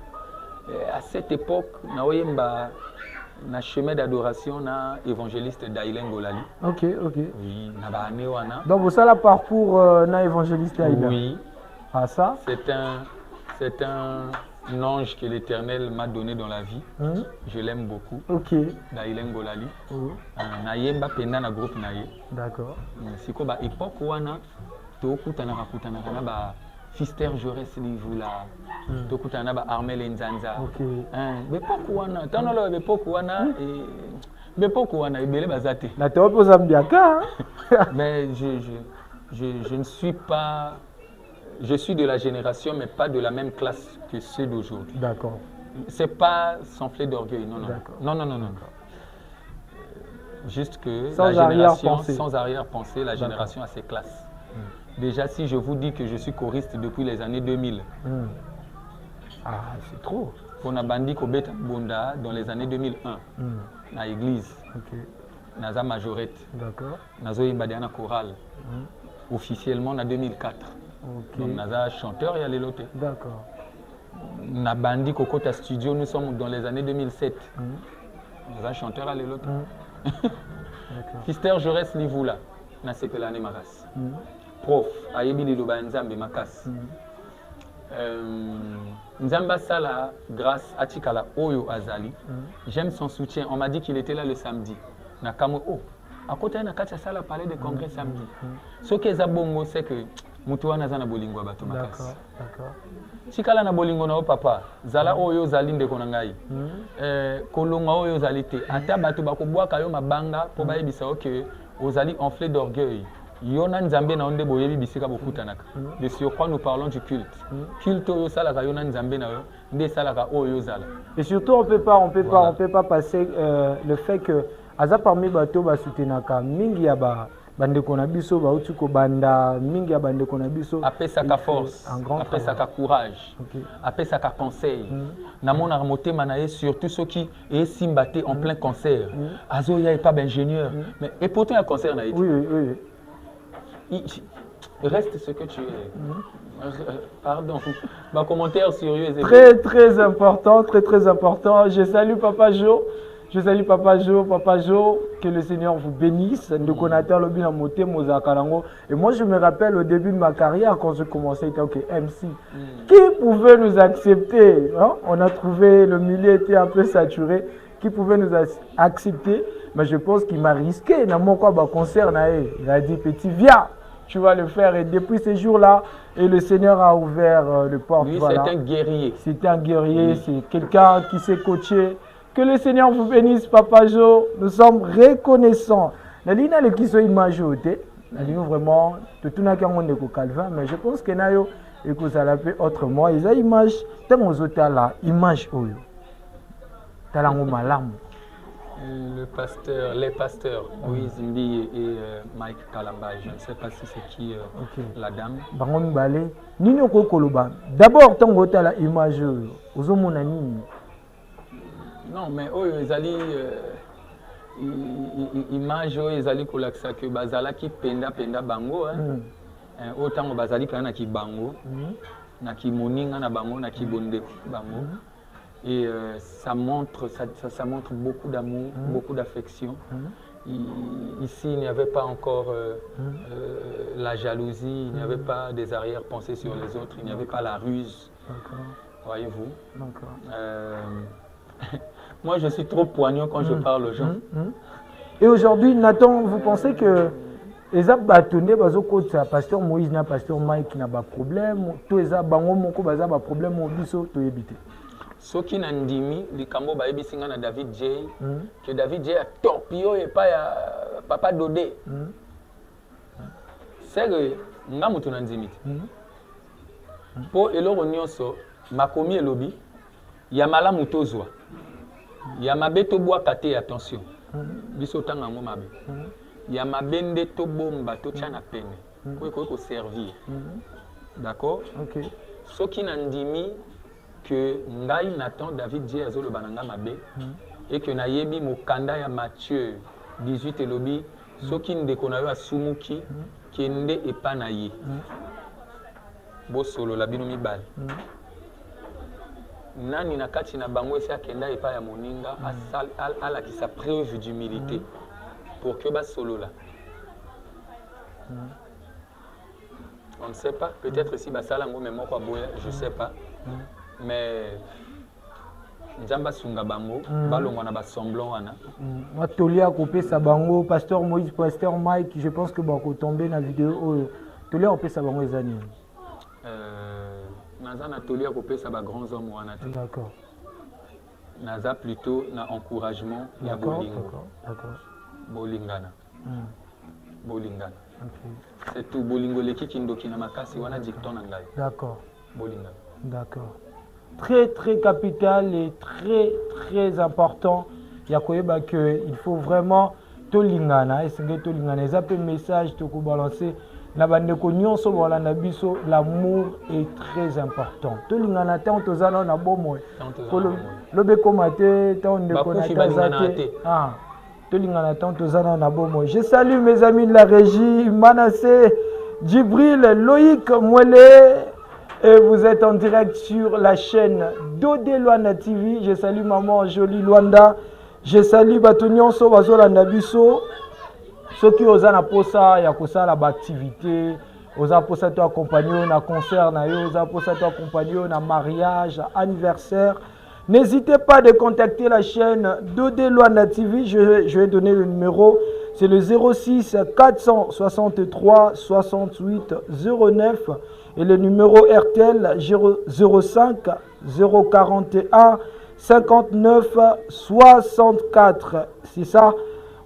À cette époque, na chemin d'adoration na évangéliste Dailen Golali. Ok, ok. Oui, na ba ane wana. Donc, vous avez le parcours na évangéliste Dailen. Oui. Ah, ça? C'est un ange que l'Éternel m'a donné dans la vie. Je l'aime beaucoup. Ok. Dailen Golali. Na yemba penda na groupe na ye. D'accord. Siko ba époque wana to kutana na ba Fister Jaurès Livula, Tokutana ba Armel Nzanza. Ok. Mais pourquoi na? Tanolo mais pourquoi na? Mais pourquoi na? Ibele bazate. La théorie aux ambiaka. Mais je ne suis pas. Je suis de la génération, mais pas de la même classe que ceux d'aujourd'hui. D'accord. C'est pas s'enfler d'orgueil, non, non. Non, non, non, non, non. Juste que sans la génération, arrière-pensée. Sans arrière-pensée, la génération a ses classes. Déjà, si je vous dis que je suis choriste depuis les années 2000, ah, c'est trop. On a bandi Kobeta Bunda dans les années 2001, dans l'église, dans la majorette, dans la chorale, officiellement en 2004. Donc, dans la chanteur, il y a les lotés. D'accord. Dans bandi Kokota Studio, nous sommes dans les années 2007. Dans un chanteur à l'éloté. Fister Jaurès Livula, dans ce que l'année Maras. Prof, ayebi liloba nzambe makas. Nzamba sala grâce à Tikala Oyo Azali. J'aime son soutien. On m'a dit qu'il était là le samedi. Nakamo oh. À côté na katia sala parler de congrès samedi. Ce que zabongo c'est que mutuwa na zana bolingo abato makas. D'accord. Tikala na bolingo na o papa. Zala Oyo Zali ndeko na ngai. Kolonga Oyo Zali te. Ata bato bakobwaka yo mabanga po bayebisa que Ozali enflé d'orgueil. Yona Nzambe na onde boyebi bisika bokutanaka. De surcroît nous parlons du culte. Culte oyo salaka yona Nzambe na yo nde salaka oyo zala. Et surtout on peut pas passer le fait que aza parmi bato ba soutenaka mingi ya ba bandeko na biso ba uti ko banda mingi ya bandeko na biso apesa ka force, apesa ka courage, apesa ka conseil. Na mona motema na ye surtout ceux qui est simbaté en plein concert. Azo ya pas ingénieur mais et pourtant un concert na été. Oui. Reste ce que tu es. Pardon. Ma commentaire sérieux. Très important, très important. Je salue Papa Jo. Papa Jo, que le Seigneur vous bénisse. Et moi, je me rappelle au début de ma carrière, quand je commençais, était MC. Qui pouvait nous accepter, hein? On a trouvé, le milieu était un peu saturé. Qui pouvait nous accepter? Mais je pense qu'il m'a risqué. Dans mon concert, il a dit, petit, viens. Tu vas le faire. Et depuis ces jours-là, et le Seigneur a ouvert le porte. Lui, voilà. C'est un guerrier. C'est un guerrier, c'est quelqu'un qui s'est coaché. Que le Seigneur vous bénisse, Papa Jo. Nous sommes reconnaissants. Nalina le qui sont imagés, nalina vraiment de tout n'a qu'un monde Calvin, mais je pense que nayo et que ça l'appelle autrement. Ils ont image, tellement aux autres là, image oyo. Talango malam. Les pasteurs, Louis Zimbi et Mike Kalamba, je ne sais pas si c'est qui la dame. Bango Mbale, Nino Kokoloba. D'abord, tant que tu as la image, aux nini. Non, mais ils allaient image, ils allaient kolaksa que bazala qui penda bango, autant que bazali kana ki bango, na ki moninga na bango, na ki bonde bango. Et ça montre beaucoup d'amour, beaucoup d'affection. Ici, il n'y avait pas encore la jalousie, il n'y avait pas des arrière-pensées sur les autres, il n'y avait pas la ruse. Voyez-vous. Moi, je suis trop poignant quand je parle aux gens. Et aujourd'hui, Nathan, vous pensez que les abatonnés, pasteur Moïse n'a pasteur Mike n'a pas de problème, tous les abango moko baza ba problème au biso to éviter. Ce qui n'a ndimi, les cambo ba ebisinga na David J, que David J a torpillé et pas ya Papa Dodé. C'est que nga mutu na ndimi. Po eloro nyonso makomi elobi ya malamu tozwa. Ya mabe to bois kate attention. Biso tanga ngo mabe. Ya mabende to bomba to tchana pene. Ko servir. D'accord? OK. Ce qui n'a ndimi que ngai Nathan David J azolo bananga mabe et que nayebi mokanda ya Matthieu 18 elobi soki ndeko na yo asumuki kende epa na ye bo solo la bino mibale nani na kati na bango esi akenda epa ya moninga alakisa preuve d'humilité pour que ba solo là on ne sait pas peut-être si basala ngo même moko boya je sais pas mais Nzamba sunga bango balongwa na ba semblant wana Tolia kopesa bango pasteur Moïse pasteur Mike je pense que bako tomber na vidéo Tolia kopesa bango ezani naza na Tolia kopesa ba grands hommes wana d'accord naza plutôt na encouragement ya bolingo d'accord bolingana bolingana c'est tout bolingo leki kindoki na makasi wana dicton na ngai d'accord bolingana d'accord très très capital et très très important. Il y a que il faut vraiment tolingana et c'est tolingana. Les appels messages te balancer na bande konyon so wala na biso l'amour est très important. Tolingana tant tozana na bomo. Le beko maté tant de konata ah tolingana tant tozana na bomo. Je salue mes amis de la régie Manassé, Djibril, Loïc Mwele. Et vous êtes en direct sur la chaîne Dodé Luanda TV. Je salue maman Jolie Luanda. Je salue Batonion Sobazo Landabiso. Ceux qui osent na posa, ya kosa la activité. Osa posa to accompagner na concert na yo, osa posa to accompagner na mariage, anniversaire. N'hésitez pas de contacter la chaîne Dodé Luanda TV. Je vais donner le numéro. C'est le 06 463 68 09. Et le numéro RTL 05 041 59 64. C'est ça.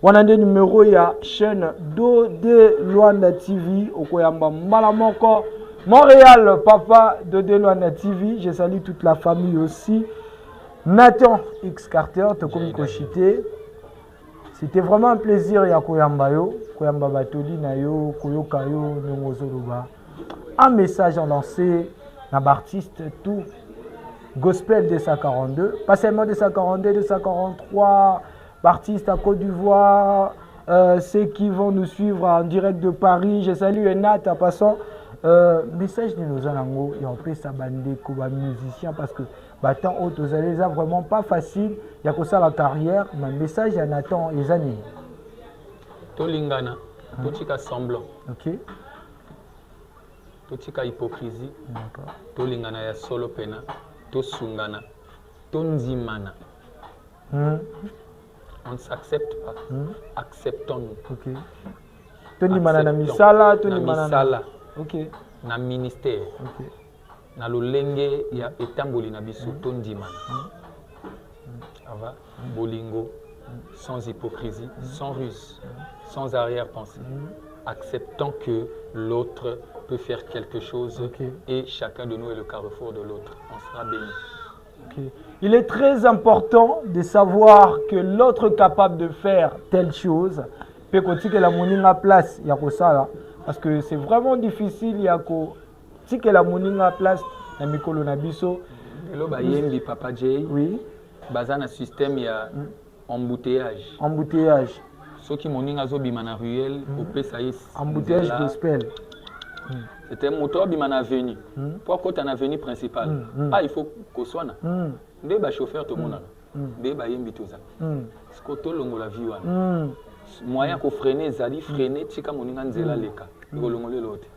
On a des numéros, il y a chaîne Dodé Luanda TV. Okoyamba Malamoko. Montréal, papa Dodé Luanda TV. Je salue toute la famille aussi. Nathan X Carter, Tokomi Koshite. C'était vraiment un plaisir. Ya Koyamba yo. Koyamba Batoli na yo. Koyoka yo. Nongozoluba. Un message en lancé dans l'artiste tout gospel de 142, pas seulement de 142, de 143 artistes à Côte d'Ivoire, ceux qui vont nous suivre en direct de Paris. Je salue Nat en passant. Message de nos alango et on peut s'abander comme musicien parce que tant autres vous allez vraiment pas facile. Il y a que ça la carrière, mais message à Nathan et Zani. Tolingana, totika semblant. Ok. Totika hypocrisie, tolingana ya solo pena, tosungana, tondimana. On ne s'accepte pas. Acceptons-nous. Ok. Tondimana na misala, tondimana na ok. Na ministère. Ok. Na lolenge ya etamboli na biso tondimana. Ava bolingo, sans hypocrisie, sans ruse, sans arrière-pensée. Acceptant que l'autre peut faire quelque chose et chacun de nous est le carrefour de l'autre. On sera béni. Il est très important de savoir que l'autre est capable de faire telle chose. Peut que la monnaie à place, il y a ça parce que c'est vraiment difficile. Il y a que la monnaie à place, la mikolo nabiso. Hello bayembi papa Jay. Oui. Bazan un système il y a embouteillage. Embouteillage. Ceux qui m'ont zo bimana ruelle au PSAIS. Embouteillage gospel. C'était un moteur bimana avenue. Pourquoi tu as une avenue principale? Ah, il faut qu'on soit là. Des chauffeurs tout le monde. Des bayembi tout ça. Ce que tout le monde la vie. Moyen qu'on freine, zali freiner, tika moninga nzela leka. L'autre.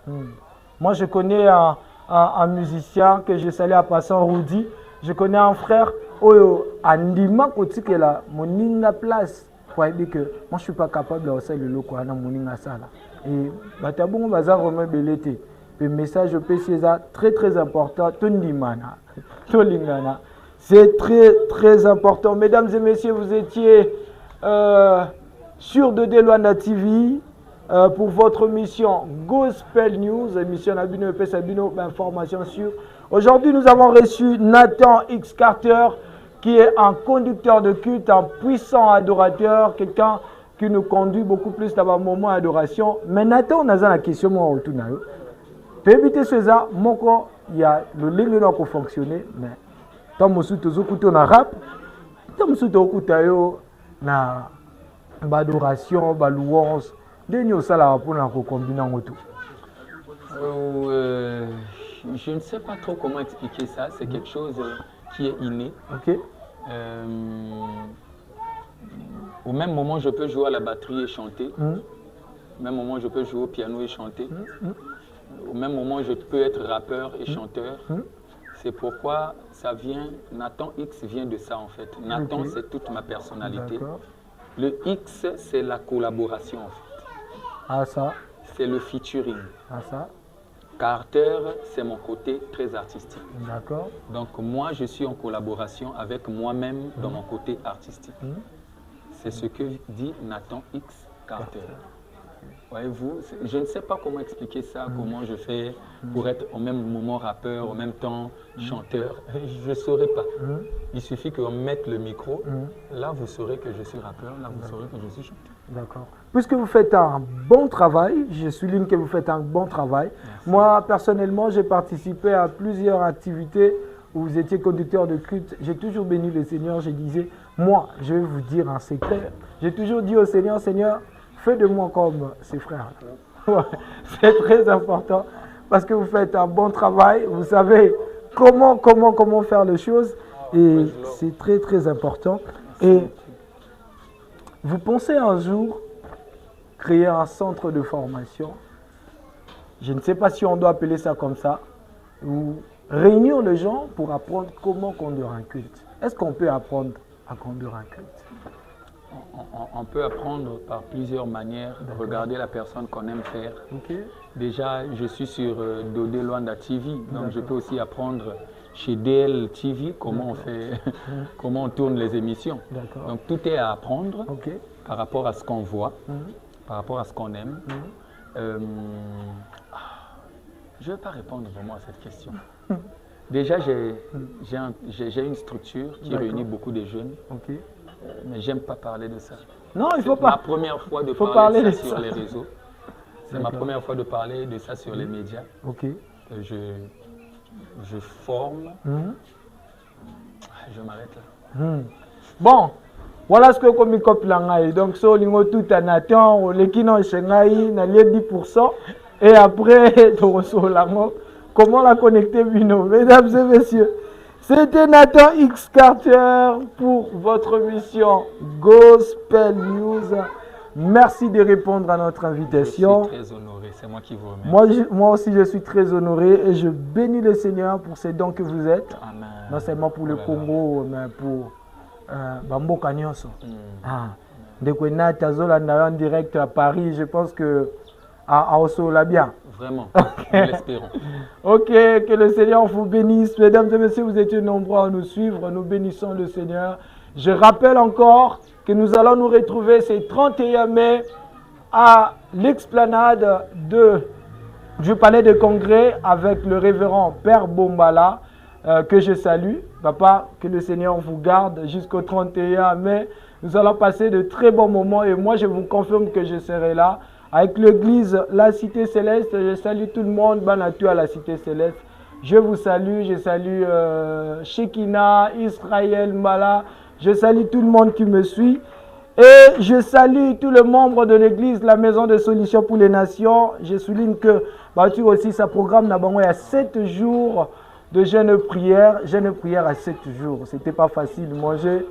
Moi je connais un musicien que je salue à passant Rudy. Je connais un frère Oyo Andima Kotike la moninga place. Que moi je suis pas capable de faire le loco à moninga sala. Et batabungo bazar vraiment belete. Le message au PCA très très important. Tondimana, Tolingana. C'est très très important. Mesdames et messieurs, vous étiez sur Dodé Luanda TV pour votre mission Gospel News, émission Nabino et Sabino, information sur. Aujourd'hui, nous avons reçu Nathan X Carter, qui est un conducteur de culte, un puissant adorateur, quelqu'un qui nous conduit beaucoup plus dans un moment d'adoration. Mais Nathan, on a la question, moi, autour de nous. Pour éviter cela, il y a le ligne qui fonctionner, mais tant mosu tozokuta na rap tant mosu tokuta yo na adoration ba louange ndeni osala pona ko combiner ngoto. Je ne sais pas trop comment expliquer ça, c'est quelque chose qui est inné. OK. Au même moment, je peux jouer à la batterie et chanter. Au même moment, je peux jouer au piano et chanter. Au même moment, je peux être rappeur et chanteur. C'est pourquoi ça vient, Nathan X vient de ça en fait. Nathan, c'est toute ma personnalité. Le X, c'est la collaboration en fait. Ah ça. C'est le featuring. Ah ça. Carter, c'est mon côté très artistique. D'accord. Donc moi, je suis en collaboration avec moi-même dans mon côté artistique. C'est ce que dit Nathan X Carter. Voyez-vous, je ne sais pas comment expliquer ça, comment je fais pour être au même moment rappeur, en même temps chanteur. Je ne saurais pas. Il suffit qu'on mette le micro. Là, vous saurez que je suis rappeur. Là, vous saurez que je suis chanteur. D'accord. Puisque vous faites un bon travail, je souligne que vous faites un bon travail. Merci. Moi, personnellement, j'ai participé à plusieurs activités où vous étiez conducteur de culte. J'ai toujours béni le Seigneur. Je disais, moi, je vais vous dire un secret. J'ai toujours dit au Seigneur, Seigneur, fais de moi comme ses frères. C'est très important parce que vous faites un bon travail. Vous savez comment faire les choses et c'est très, très important. Et vous pensez un jour créer un centre de formation, je ne sais pas si on doit appeler ça comme ça, ou réunir les gens pour apprendre comment conduire un culte. Est-ce qu'on peut apprendre à conduire un culte? On peut apprendre par plusieurs manières, regarder la personne qu'on aime faire. Déjà, je suis sur Dodé Luanda TV, donc je peux aussi apprendre chez DL TV comment on fait, comment on tourne les émissions. Donc tout est à apprendre par rapport à ce qu'on voit, par rapport à ce qu'on aime. Je ne vais pas répondre vraiment à cette question. Déjà, j'ai une structure qui réunit beaucoup de jeunes. Mais j'aime pas parler de ça. Non, il faut pas. C'est ma première fois de parler de ça sur les réseaux. C'est ma première fois de parler de ça sur les médias. Je forme. Je m'arrête là. Bon, voilà ce que comme copie. Donc, so lingo tout à Nathan, les qui n'ont chengaï, n'a lié 10%. Et après, tu reçois la mort. Comment la connecter, Bino? Mesdames et messieurs. C'était Nathan X Carter pour votre mission Gospel News. Merci de répondre à notre invitation. Je suis très honoré, c'est moi qui vous remercie. Moi aussi, je suis très honoré et je bénis le Seigneur pour ces dons que vous êtes. Amen. Non seulement pour le Congo, mais pour Bamboka Nyonso. Dès que Nathan Zola en direct à Paris, je pense que à Osola bien. Vraiment, nous l'espérons. Ok, que le Seigneur vous bénisse. Mesdames et messieurs, vous étiez nombreux à nous suivre. Nous bénissons le Seigneur. Je rappelle encore que nous allons nous retrouver ce 31 mai à l'explanade du palais de congrès avec le révérend Père Bombala, que je salue. Papa, que le Seigneur vous garde jusqu'au 31 mai. Nous allons passer de très bons moments et moi, je vous confirme que je serai là. Avec l'église La Cité Céleste, je salue tout le monde, Banatu à la Cité Céleste. Je vous salue, je salue Shekina, Israël, Mala. Je salue tout le monde qui me suit. Et je salue tous les membres de l'église, la Maison de Solutions pour les Nations. Je souligne que Batu aussi, sa programme n'a pas à 7 jours de jeûne prière. Jeûne prière à 7 jours. C'était pas facile. Manger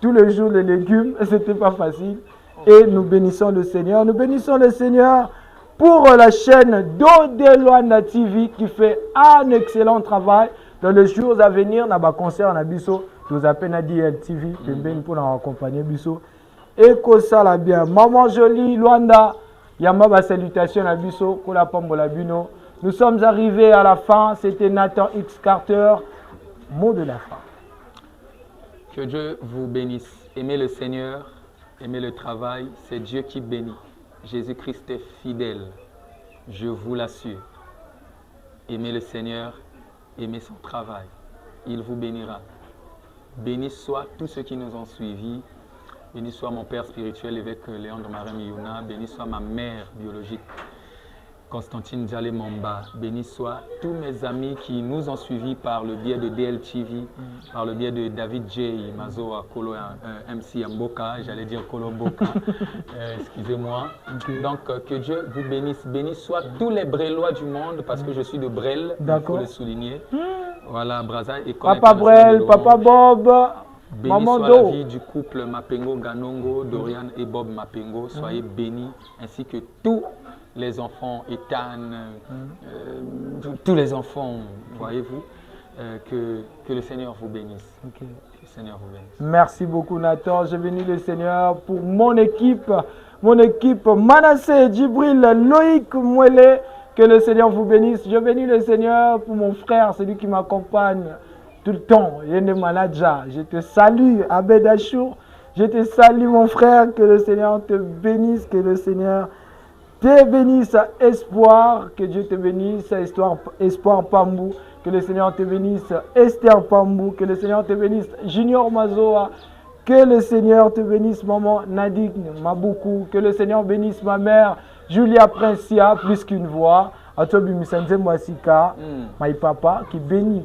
tous les jours les légumes, c'était pas facile. Et nous bénissons le Seigneur. Nous bénissons le Seigneur pour la chaîne Dodé Luanda TV qui fait un excellent travail. Dans les jours à venir, nous avons un concert à Bisso. Nous appelons DL TV pour nous accompagner Bisso. Et que ça la bien. Maman Jolie Luanda, Yama salutation à Bisso, Kola Pambola Bino. Nous sommes arrivés à la fin. C'était Nathan X Carter. Mot de la fin. Que Dieu vous bénisse. Aimez le Seigneur. Aimez le travail, c'est Dieu qui bénit. Jésus-Christ est fidèle, je vous l'assure. Aimez le Seigneur, aimez son travail, il vous bénira. Béni soit tous ceux qui nous ont suivis. Béni soit mon père spirituel, évêque Léandre Marem Yuna. Béni soit ma mère biologique. Constantine Djalé-Mamba. Béni soit tous mes amis qui nous ont suivis par le biais de DLTV, par le biais de David J, Mazoa, Kolo, MC Mboka, j'allais dire Kolo Mboka, excusez-moi. Donc que Dieu vous bénisse. Béni soit tous les Brélois du monde, parce que je suis de Brel, il faut le souligner. Voilà, Braza et Papa Brel, Papa Bob, béni Maman soit Do. la vie du couple Mapengo Ganongo, Dorian et Bob Mapengo. Soyez bénis, ainsi que tous les enfants, Ethan, tous les enfants, voyez-vous, que le Seigneur vous bénisse. Que le Seigneur vous bénisse. Merci beaucoup Nathan, je bénis le Seigneur pour mon équipe Manassé, Djibril, Loïc Mouele, que le Seigneur vous bénisse. Je bénis le Seigneur pour mon frère, celui qui m'accompagne tout le temps, Yende Maladja. Je te salue, Abed Achour, je te salue mon frère, que le Seigneur te bénisse, que le Seigneur te bénisse, Espoir, que Dieu te bénisse, Espoir Pambou, que le Seigneur te bénisse, Esther Pambou, que le Seigneur te bénisse, Junior Mazoa, que le Seigneur te bénisse, maman Nadik Maboukou, que le Seigneur bénisse ma mère, Julia Princia, plus qu'une voix, à toi Bimisanze Mwasika, my papa, qui bénit,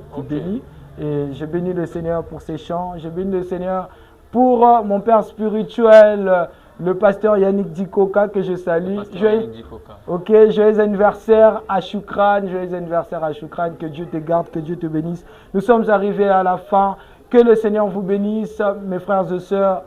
et je bénis le Seigneur pour ses chants, je bénis le Seigneur pour mon père spirituel, le pasteur Yannick Dikoka, que je salue. Joyeux anniversaire à Choukran, que Dieu te garde, que Dieu te bénisse. Nous sommes arrivés à la fin, que le Seigneur vous bénisse, mes frères et sœurs.